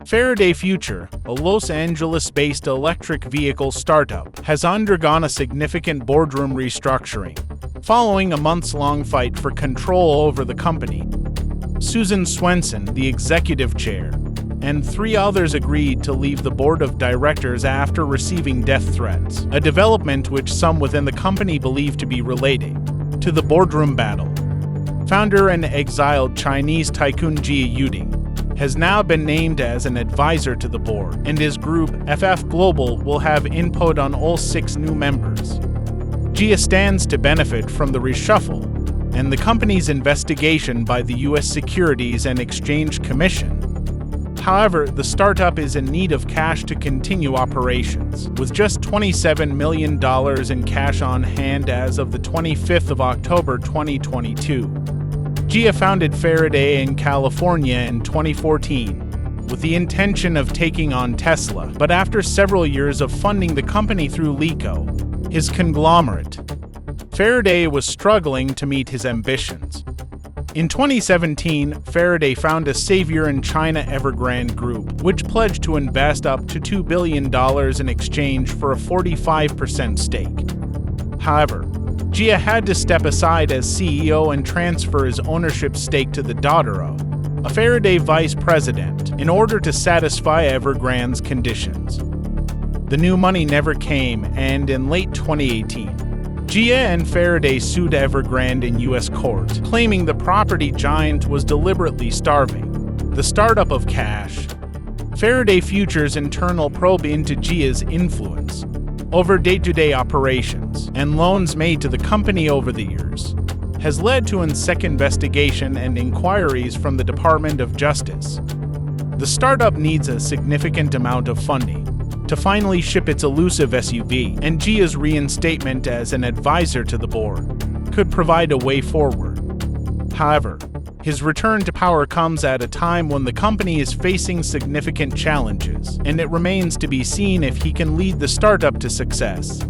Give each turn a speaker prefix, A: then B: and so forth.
A: Faraday Future, a Los Angeles-based electric vehicle startup, has undergone a significant boardroom restructuring, following a months-long fight for control over the company. Susan Swenson, the executive chair, and 3 others agreed to leave the board of directors after receiving death threats, a development which some within the company believe to be related to the boardroom battle. Founder and exiled Chinese tycoon Jia Yuding has now been named as an advisor to the board, and his group, FF Global, will have input on all 6 new members. Jia stands to benefit from the reshuffle and the company's investigation by the U.S. Securities and Exchange Commission. However, the startup is in need of cash to continue operations, with just $27 million in cash on hand as of the 25th of October 2022. Jia founded Faraday in California in 2014 with the intention of taking on Tesla, but after several years of funding the company through LECO, his conglomerate, Faraday was struggling to meet his ambitions. In 2017, Faraday found a savior in China, Evergrande Group, which pledged to invest up to $2 billion in exchange for a 45% stake. However, Jia had to step aside as CEO and transfer his ownership stake to the daughter of a Faraday vice president in order to satisfy Evergrande's conditions. The new money never came, and in late 2018, Jia and Faraday sued Evergrande in U.S. court, claiming the property giant was deliberately starving the startup of cash. Faraday Future's internal probe into Jia's influence over day-to-day operations and loans made to the company over the years has led to a second investigation and inquiries from the Department of Justice. The startup needs a significant amount of funding to finally ship its elusive SUV, and Jia's reinstatement as an advisor to the board could provide a way forward. However, his return to power comes at a time when the company is facing significant challenges, and it remains to be seen if he can lead the startup to success.